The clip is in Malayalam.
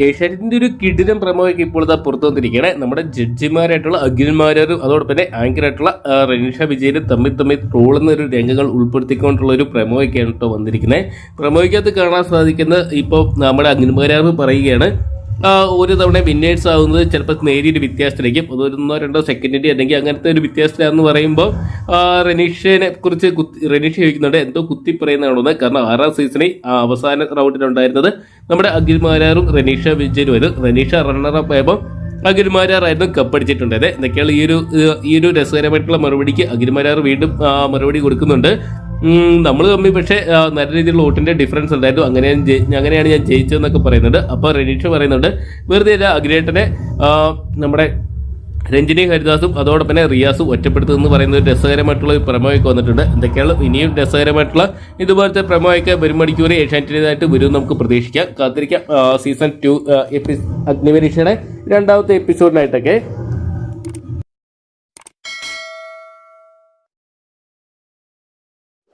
ഏഷ്യാനെറ്റിന്റെ ഒരു കിടിലം പ്രമോയൊക്കെ ഇപ്പോൾ ഇതാ പുറത്തു വന്നിരിക്കുകയാണ്. നമ്മുടെ ജഡ്ജിമാരായിട്ടുള്ള അഖിൽമാരും അതോടൊപ്പം തന്നെ ആങ്കറായിട്ടുള്ള റെനിഷ വിജയനും തമ്മിൽ ട്രോളുന്ന ഒരു രംഗങ്ങൾ ഉൾപ്പെടുത്തിക്കൊണ്ടുള്ള ഒരു പ്രമോയൊക്കെയാണ് കേട്ടോ വന്നിരിക്കുന്നത്. പ്രമോയ്ക്കകത്ത് കാണാൻ സാധിക്കുന്നത് ഇപ്പോൾ നമ്മുടെ അഖിൽമാരാർ പറയുകയാണ്, ഒരു തവണ വിന്നേഴ്സ് ആവുന്നത് ചിലപ്പോൾ നേരിയൊരു വ്യത്യാസത്തിലേക്കും അതൊരു 1-2 സെക്കൻഡിൻ്റെ അല്ലെങ്കിൽ അങ്ങനത്തെ ഒരു വ്യത്യാസത്തിലാണെന്ന് പറയുമ്പോൾ റെനീഷയെ കുറിച്ച് റെനീഷ ചോദിക്കുന്നുണ്ട് എന്തോ കുത്തി പറയുന്നതാണെന്ന്. കാരണം 6ാം സീസണിൽ അവസാന റൗണ്ടിലുണ്ടായിരുന്നത് നമ്മുടെ അഖിൽമാരാറും റെനീഷ വിജയനും വരും. റെനീഷ റണ്ണറപ്പ് ആയപ്പോൾ അഖിൽമാരാറായിരുന്നു കപ്പടിച്ചിട്ടുണ്ടായത്. എന്തൊക്കെയാണ് ഈ ഒരു രസകരമായിട്ടുള്ള മറുപടിക്ക് അഖിൽമാരാർ വീണ്ടും മറുപടി കൊടുക്കുന്നുണ്ട്. നമ്മൾ തമ്മിൽ പക്ഷേ നല്ല രീതിയിലുള്ള വോട്ടിന്റെ ഡിഫറൻസ് ഉണ്ടായിരുന്നു, അങ്ങനെയാണ് ഞാൻ ജയിച്ചതെന്നൊക്കെ പറയുന്നുണ്ട്. അപ്പോൾ റെനീഷ പറയുന്നുണ്ട് വെറുതെ അല്ല അഖിലേട്ടനെ നമ്മുടെ രഞ്ജിനി ഹരിദാസും അതോടൊപ്പം തന്നെ റിയാസും ഒറ്റപ്പെടുത്തുമെന്ന് പറയുന്ന ഒരു രസകരമായിട്ടുള്ള ഒരു പ്രമോയൊക്കെ വന്നിട്ടുണ്ട്. എന്തൊക്കെയാണ് ഇനിയും രസകരമായിട്ടുള്ള ഇതുപോലത്തെ പ്രമോയൊക്കെ വരും മണിക്കൂർ ഏഷ്യാനെറ്റിൻ്റെതായിട്ട് വരും നമുക്ക് പ്രതീക്ഷിക്കാം. കാത്തിരിക്കാം സീസൺ 2 അഗ്നിപരീക്ഷയുടെ 2ാമത്തെ എപ്പിസോഡിനായിട്ടൊക്കെ.